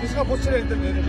Ska på sig inte med det.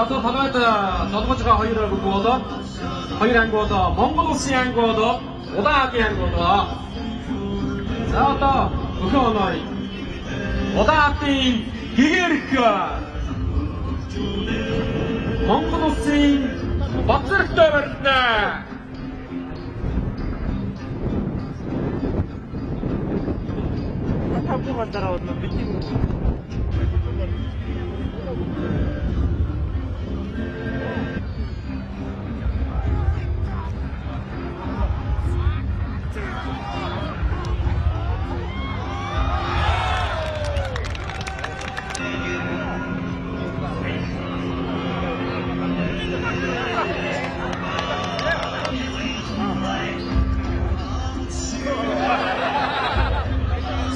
Одоо танайд толгож байгаа хоёр болоо. Хоёр анги болоо. Монгол улсын анги болоо. Улаан анги болоо. За одоо өхөө оноо. Улаатын гэгэрх Монгол улсын бацрагтай барьна. Хапуга дараа одно битгий.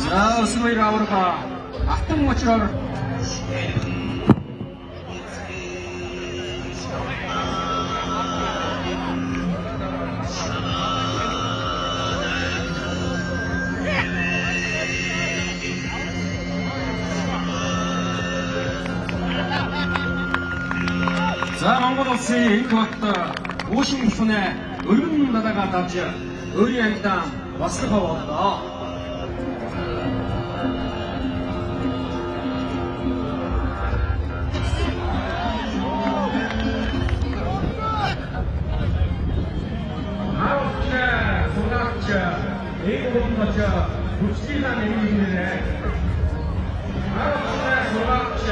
За өсмөр аварга алтан мочроор За Монгол улсын энэ хот уушин гүснэ өргөн надагаа давж өөрийн ангидаа баслах боллоо. Хүчтэй нэмэгдэнэ. Аргачлаа сураач.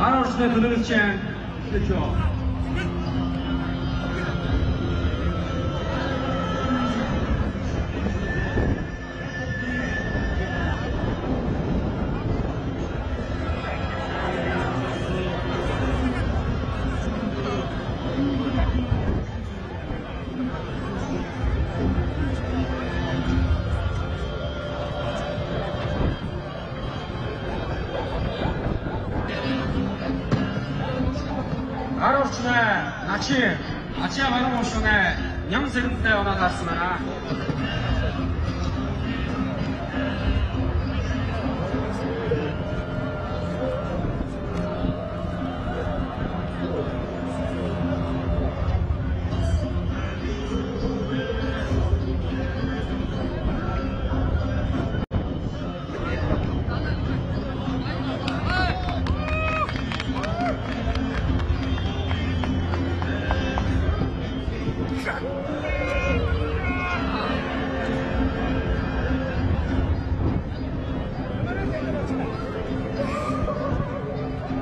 Аргачлаа төлөвч гэж. Ачаа манай уушгаа ням зэрэгтэй оноо таарсанаа.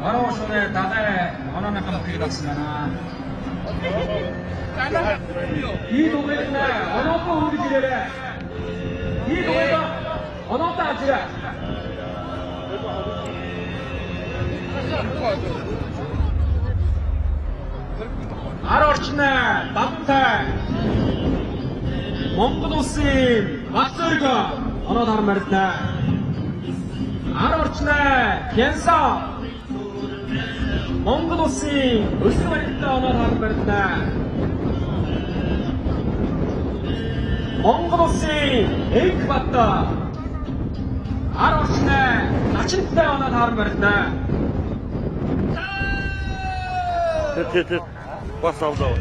바로 다들 원하는 그렸으나 이 동네는 어느 거 우리 길에 이 동네가 어느 따지래 알아치네 밥탈 몽고도스 맞설가 어느 다른 말이다 알아치네 겐사 Монгол улсын өсвөр баримттай оноо таалан барьдана. Монгол улсын Энх бата 10 орчны начинтай оноо таалан барьдана. Тэт бас авдаа.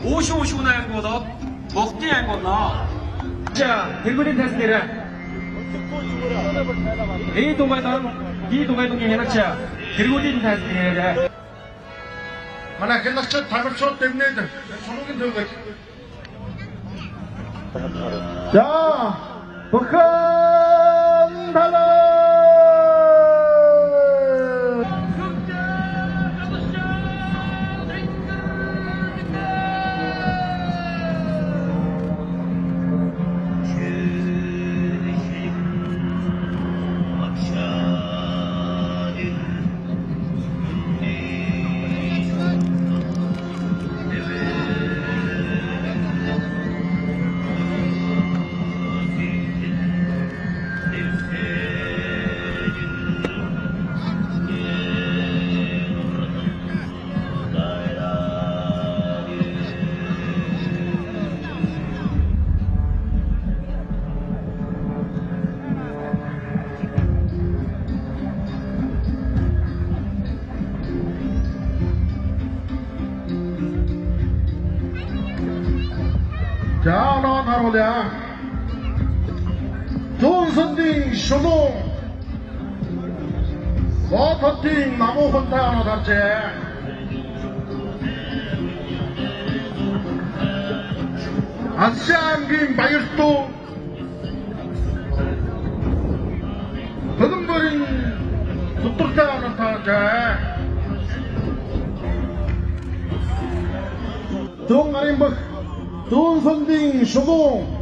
오시오시오나 앵고도 먹디 앵고나 자 대구린 테스트라 이 동아동이 해놨자 대구린 테스트라 Mana kenakcha tamirchot demneydi. So'ngin to'g'ri. 자, 북한 달라! 자, 너 나오랴. 좋은 선딩 쇼동. 워터팅 나무 혼타 하나 달제. 아시안긴 바이스도. 더듬거린 숫돌타 하나 달제. 동아린 뭐. 좋은 선딩 쇼동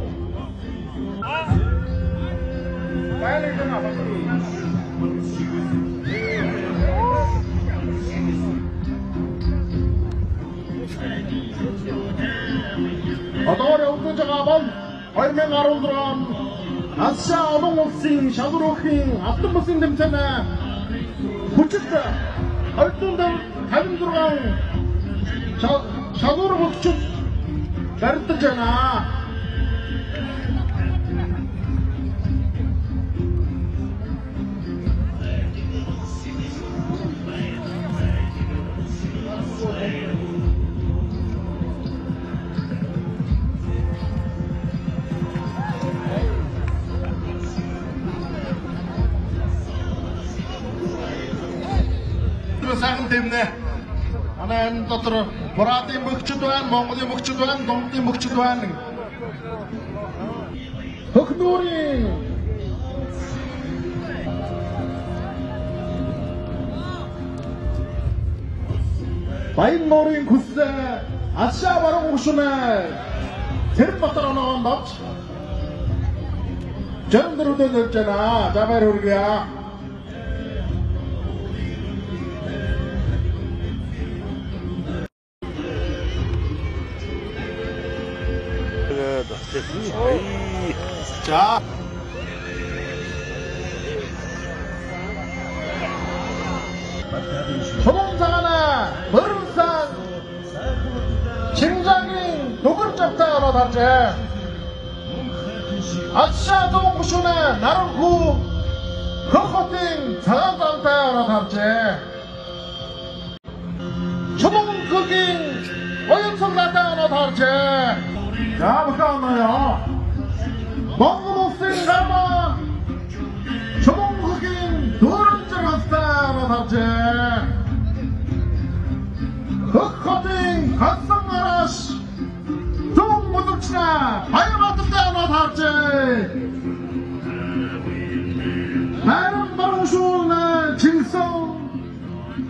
어떠래 웃겨져가 본 얼맹 아로드람 아시아 어동옥싱 샤도로킹 앞등목싱 냄새네 부치다 얼뚱들 다림 들어간 샤도로 부치 가르쳤잖아. 그 사람 때문에 하나님 дотор Буратын мөгчд байна, Монголын мөгчд байна, Дундын мөгчд байна. Хөхнүүрийн Баян нуурын хүсээ Аша баруун гүшүнэ Тэрбатар оноогонд орж Жандөрөдөө нөлж байна. За баяр хүргэе. 자, 초봉사가나 버름산 심장인 누굴 잡다 달제 아시아동 구슈네 나른구 커커팅 자간산타 달제 초봉극인 어영성사타 달제 자, 뭐까나요? 몽고목생 가마 초봉흑인 노른적 없다 달제 흑커팅 갓성나라시 동무득치나 바이오마트다 달제 나는 바로슈나 징성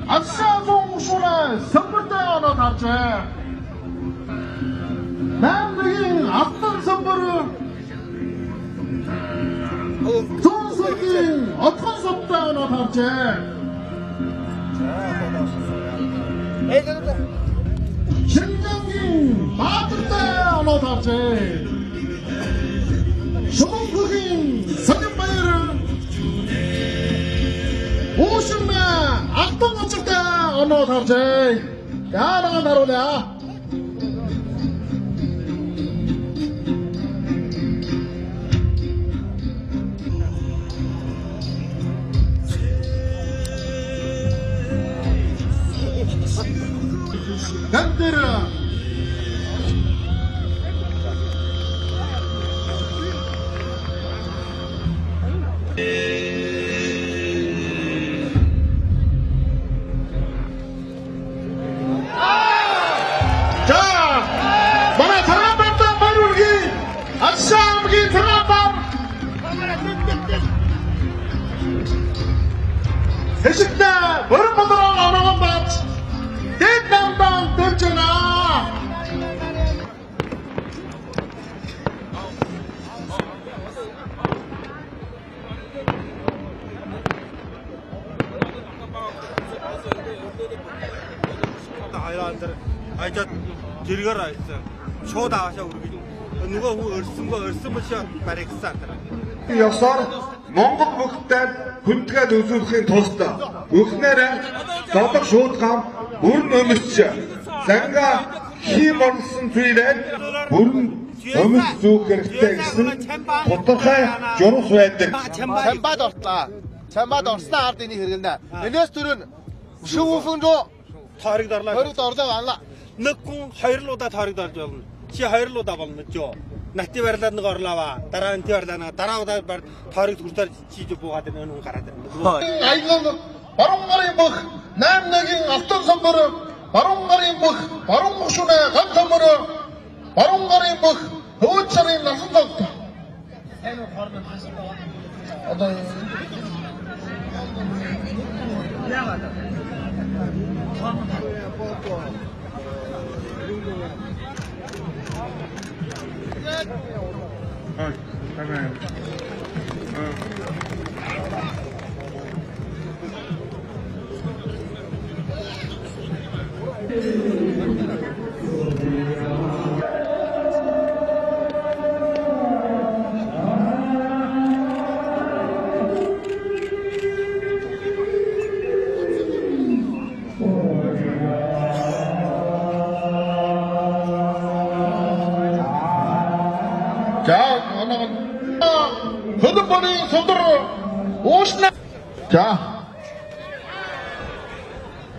아시아봉슈나 선불다 달제 남들이 앞선 선물은 동석이 어떤 속다나 답제 신정기 마트다 언어 다제 조국국인 선임마이를 오십매 악동 어쩔 언어 다제 야 나가 나로냐 간대라 자, mana terlambat baru lagi, asam lagi terlambat. Esiknya baru menterang lambat, tidak terjena. 저 들거라 있어. 쇼다 하셔 우리 누가 얼숨 시야 말했어. Ёсоор Монгол бүхтэд хүндгээд үзүүлэхийн тулд бүхнээрээ зодог шуудгам бүрэн өмсч занга хийм орсон зүйлээд бүрэн өмс зүүх хэрэгтэй гэсэн тодорхой журус байдаг. Чамбад ортлаа. Чамбад орсноо ард энийг хэрэглэнэ. Энэс түрүүн шүүфэн рүү Тарыг дарлаа. анлаа. Нэггүй хоёрлуудаа тарыг дарж болно. Чи хоёрлуудаа болно жоо. Нати барилаад нэг орлоо. Дараа нь тийрлаа. Дараа удаа тарыг түртээр чиж буугаад энэ хүн гараад ирнэ. Айлын баруун гарын бүх 81-ийн автон самбар, баруун гарын бүх баруун гушууны ган самбар, баруун гарын бүх хөвч сарын насан тогт. Энэ хоорны хасаа. Одоо яагаад? Tamam. хөдөлмөрийн судар уушна. За.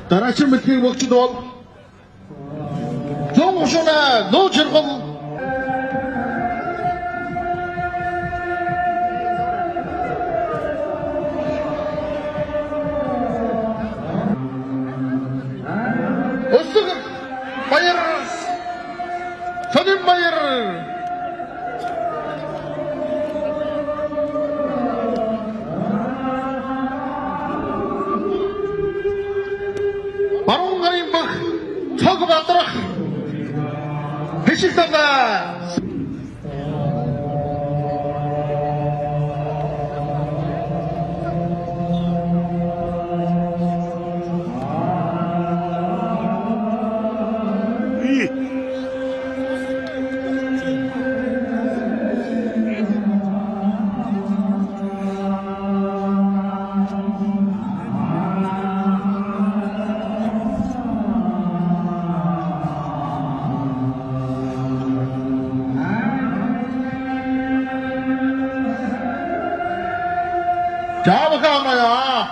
Дараагийн мэдлэгийг өгчд бол зүүн гушууны нөө жиргэн Өсөг баяр сонин баяр баруун гарын бүх цог бадрах хэшигтана 자박하마야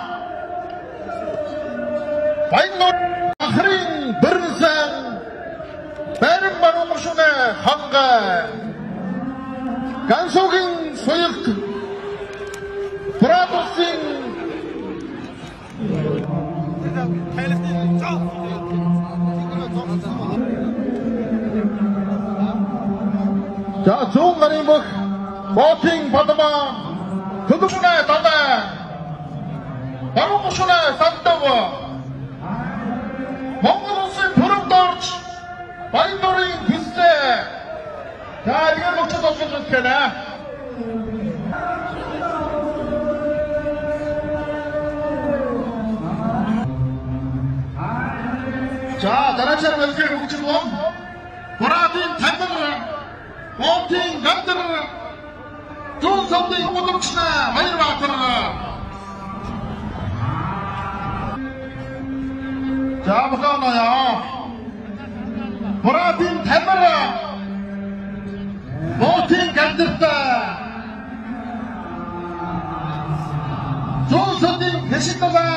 바인노 아흐린 버르산 베른 바로무슈네 한가 간속인 소역 브라더싱 자 좋은 가니 뭐 버팅 받아마 хөдөлмөрөө дандаа баруун гушууны сандав Монгол улсын төрөмд орж баян дурын хүслээ тааргын мөчөд олж гэнэ. За дараагийн мэдлэгийг өгч бол Боратын танил Monting Гандар зүүн савдын гудамжтай Баярбаатар. Жаамханаая. Братин Тамир Monting Гандартай зүүн савдын Хэшигдала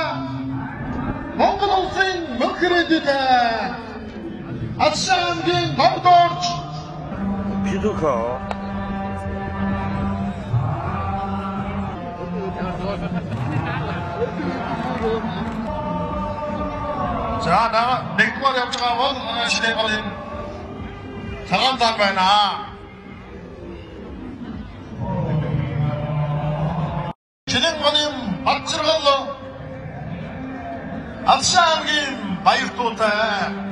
Монгол улсын мөнхөрөдөд Атшаангийн гомдорч 비두커. 자, 나 냉동고에 없다가 원 시대 걸린 장암산 байна. 진행관님 박지르갈로 Атшаангийн баяртуутай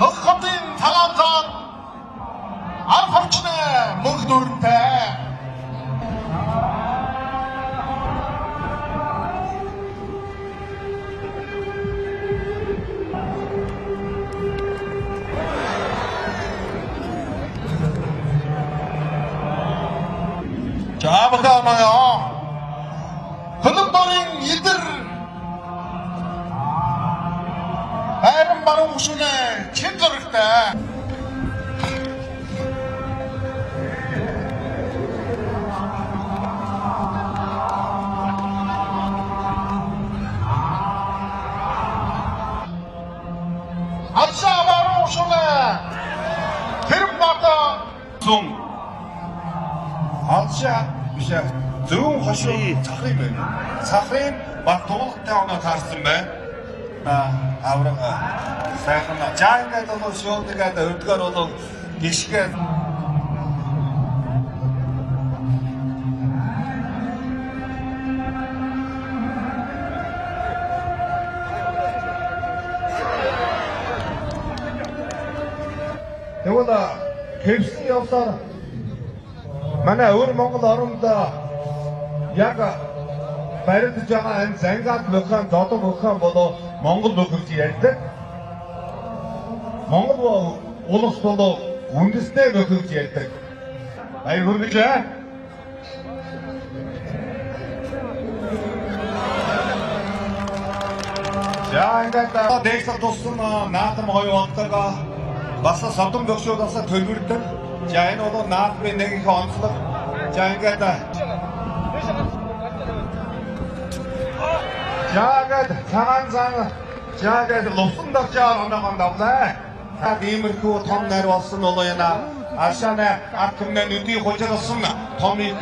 Хохотын цагаан ар хавчны мөнх дүртэй 자박하나요 흔들거린 이들 바로 우순에 친절할 때 아싸 바로 우순에 기름받다 송 아차 비샤 зөв хошоо цахрын байна. Цахрын баг туулгатай оноо таарсан байна. Аврага сайхан жаангаад бол шоудэгээд өрдгөр бол гიშгээд тэгвэл хэвсний явсаар манай өвөр Монгол оронд яг баригдаж байгаа энэ Зангаад мөхөн, Зодог мөхөн болоо Монгол мөхөж ярьдаг. Монгол улс болоо үндэстэй мөхөж ярьдаг. Баяр хүргэлээ. За ингээд дэйсэл туссан наадам гоё онцгой бас содон бөхшөөс төлөвлөдөг. За энэ бол наадмын нэг их онцлог. За ингээд жаагаад цагаан жаагаад лувсан давчаар оноогоо давлаа. Иймэрхүү том найр болсон бол яна ашаана арт түмнээ нүдийн хужирсан том их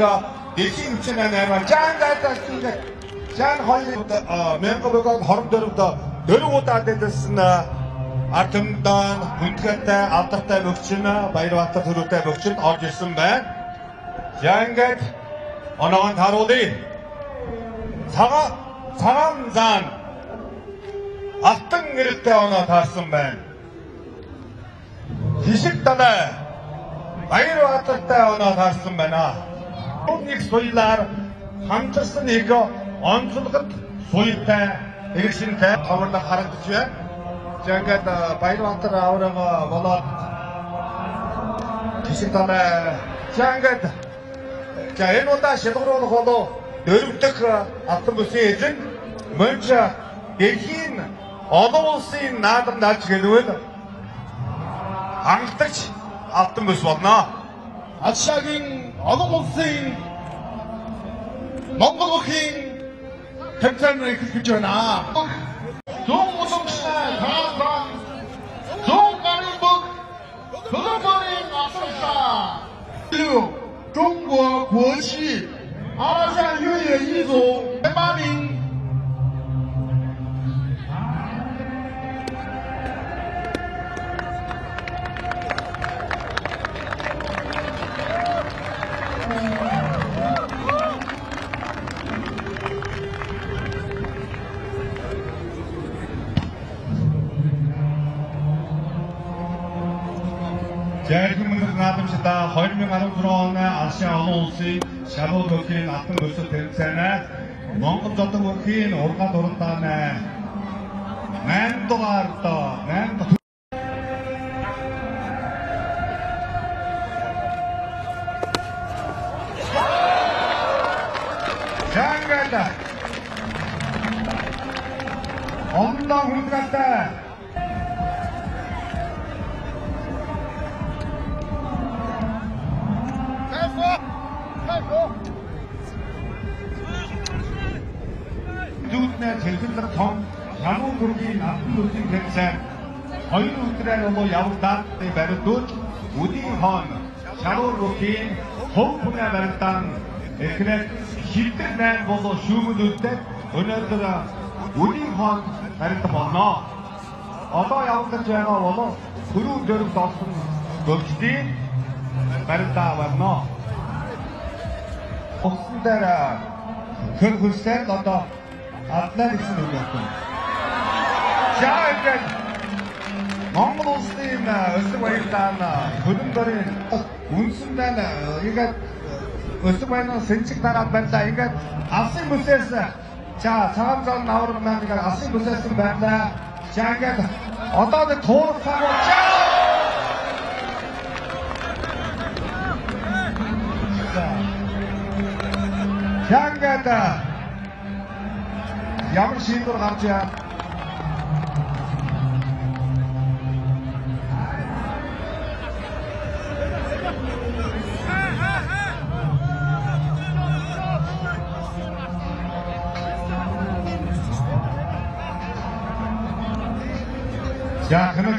дэлхийн хүчний найр жаагаад жаан хоёрын 1924-д 4 удаа дэдсэн арт түмдэн хүндгэтэй алдартай бөхчин Баярбаатар төрөөтэй бөхчөнд орж ирсэн байна. Жаагаад оноогоо харуулъя. цагаан зан алтан нэртэй оноо таарсан байна. Хэшигдала Баярбаатартай оноо таарсан байна. Нэг соёлоор хамтарсан нэг онцлогт соёлтой эргшинтэй товрлог харагдаж байна. Жаагаад Баярбаатар аврага болоод Хэшигдала жаагаад энэ удаа шилгууруулах болов дөрөвдөх алтан бүсийн эзэн мөнч дэлхийн олон улсын наадамд алж гэлвэл хангалтч алтан бүс болно. Атшаагийн олон улсын Монгол бүхийн тэмцээнээр эхэлж байна. Зүүн улстай таасан зүүн гарын бүх төлөвлөрийн асуултаа 中国国旗阿山越野一组前8名。Жаахан наадамчдаа 2014 оны Азийн олон улсын шалгуу төвхийн алтан бүсэд тэмцээнэ Монгол зодог өрхийн ургаал уралдаан 8 дугаард ингээд онлоо хүрдгэлтэй Дүүтнээ хэлбэлэр том хянуу бүргийн алтан үлдийн тэмцээн 2 өдрээр болоо явагдаад барилдууд үдийн хон хянуу бүргийн хөв бүнэ барилдаан эхлээд шилдэг 8 болоо шүүмлүүлдэг өнөөдөр үдийн хон барилдах болно. Одоо явагдаж байгаа болоо түрүү дөрөв болсон гөлчдийн барилдаа болно. Огсон дээр хөр хөрсөд одоо атлаа гэсэн үг байна. Жаагаад Монгол улсын өсөг баялдаан хөлбөрийн үндсэндээ ингээд өсөг баялдаан сэнцэг дараад байлаа. Ингээд алсын бүсээс за цагаан зам навар маань ингээд алсын бүсээс байлаа. Жаагаад одоо нэг туурах цаг болчаа. Жаагаад ямар шийдвэр гарч яа.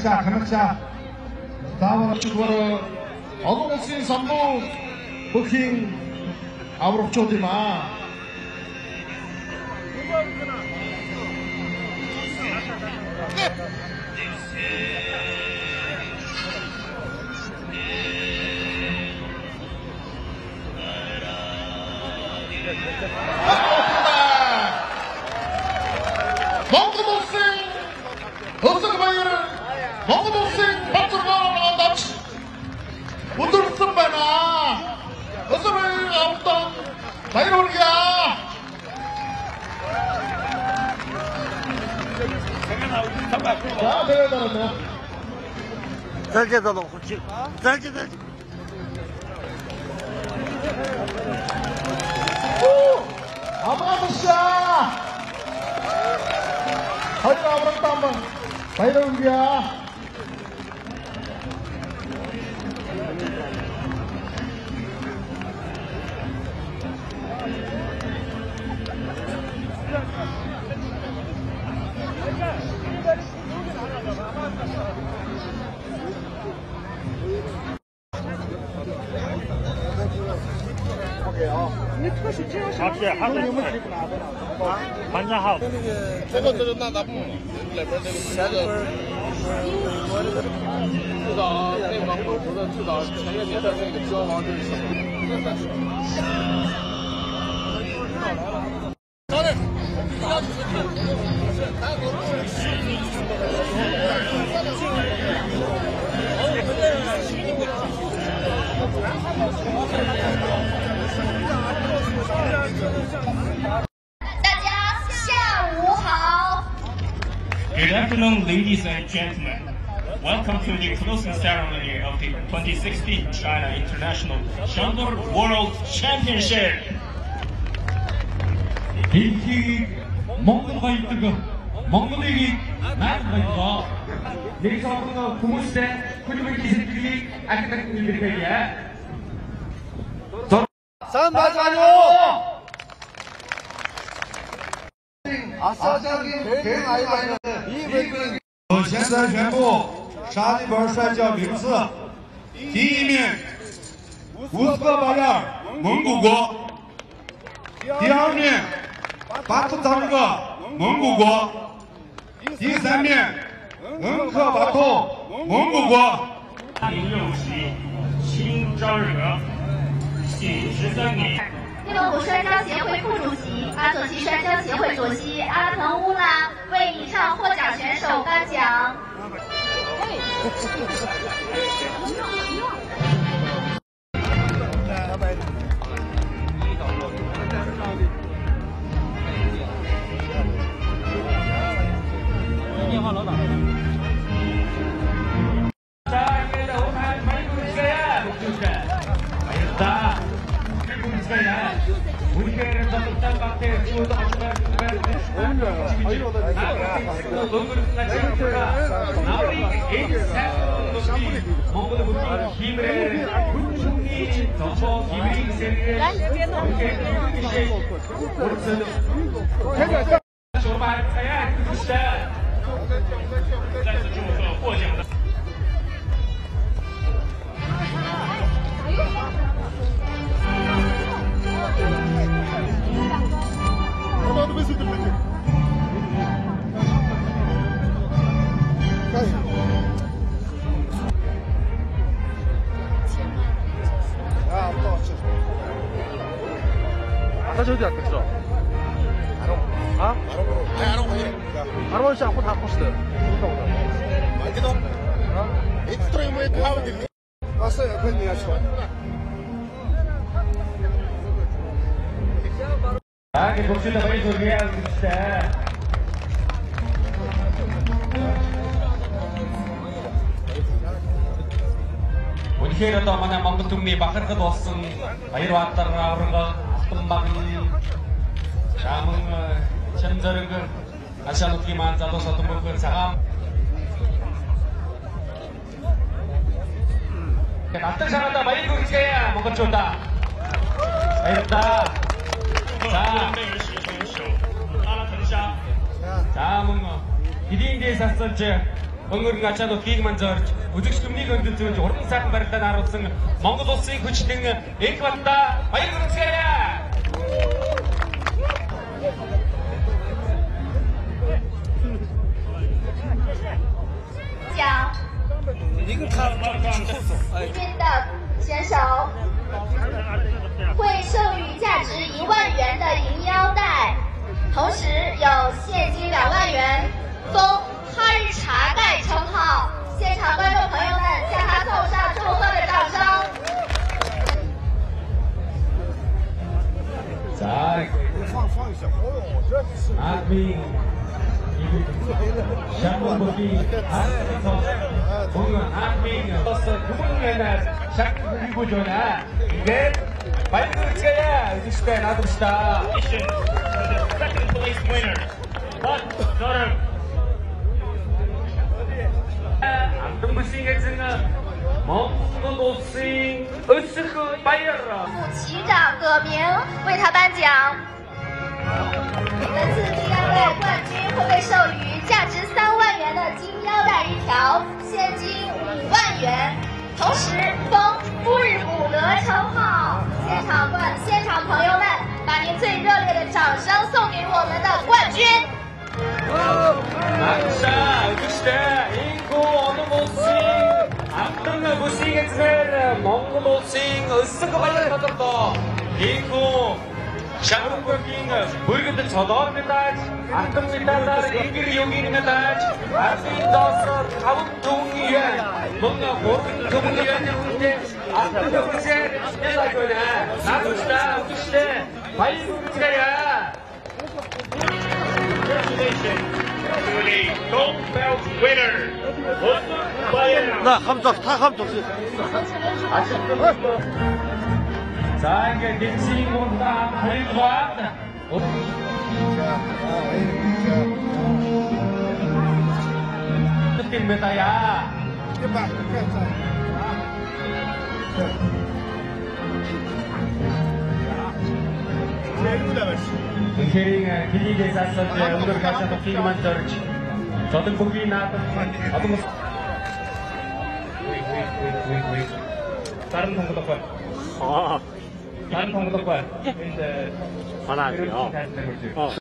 자, 그렇자. 다음으로 축구를 어동신 선부 부킹 아무렇 쪼디마. Mongolising patronal dat unterstützen bana. Özellikle alttan bayılıyor. Ya böyle de. Zelce dalım kurçu. Zelce. Abramışa. Hayır abraktan bak. bayılıyor. Good afternoon, ladies and gentlemen. Welcome to the closing ceremony of the 2016 China International Shandor World Championship. Дэлхийг Монгол баялдаг Монголыг найр баялгаа. Нэг сонголт хүмүүстэй хүлэмжийн сэтгэлийг ахнах нэлээгээ. 산 맞아요. 아싸적인 대응 아이가 이 외국인 我现在宣布，沙利本摔跤名次，第一名乌兹别克蒙古国，第二名巴图藏格蒙古国，第三名恩克巴托蒙古国。2016期新招惹第13名。内蒙古摔跤协会副主席、阿索齐摔跤协会主席阿腾乌拉为以上获奖选手颁奖。电话老板。우리가 앞에 수호도 하지만 나우리 에이스 몽골의 모든 힘을 충분히 덮어 기브링 세리에 조마타야 그시다 再次祝贺获奖的。 아까 저기 아까 아? 아로시 않고 다 코스트. 왔어요. 그 내가 쳐. 자, 그 복수다 많이 소리야, 진짜. Үнэхээр одоо манай Монгол түмний бахархад болсон баяр баатар авранга алтан багын шаман чанзарэг ашаалуудын маань залуу содомгоор цагаан тэгээд алтан шаргата баяр хүргэе монголчуудаа баярлалаа. За мөн эдийн дэс асууж өнгөрн ачаалуудыг маань зорж үзэгч түмнийг өндөрлөж уран сайхан барилдаанд харуулсан Монгол улсын хүчлэн Экватта баяр хүргэе. 奖运的选手会授予价值1万元的银腰带，同时有现金2万元，封哈日茶盖称号。现场观众朋友们，向他送上祝贺的掌声。 자, 아미 샤무보기 아스에서 보면 아미 버스 구분에는 샤크 그리고 전화 이게 발굴체야 이시대 나둡시다. Second place winner. But daughter. 안동부시겠지는 몽골 옷인 으스크 바이어라. 旗长葛明为他颁奖。本次金腰带冠军会被授予价值3万元的金腰带1条，现金5万元，同时封乌日古德称号。现场朋友们，把您最热烈的掌声送给我们的冠军。 막사 으시대 이고 어느 모싱 앞등을 무시겠으면 몽골 모싱 으스크 바이어라 더 이고 샤무보기는 물건들 저도입니다. 앞등입니다. 이길 용인입니다. 앞뒤에서 가운 동의원 뭔가 모든 동의원들 문제 앞등을 문제 연락거나 나도시다 으시대 바이오르지가야. Congratulations to the gold belt winner. 나 감독 다 감독. 자, 이게 넥싱온다 발과 느낌입니다야. 은혜링 빌리게 샀었지 오늘 가셔서 기만 저르지 저든 보기 나도 아동 다른 통보덕관 다른 통보덕관 이제 전화하세요.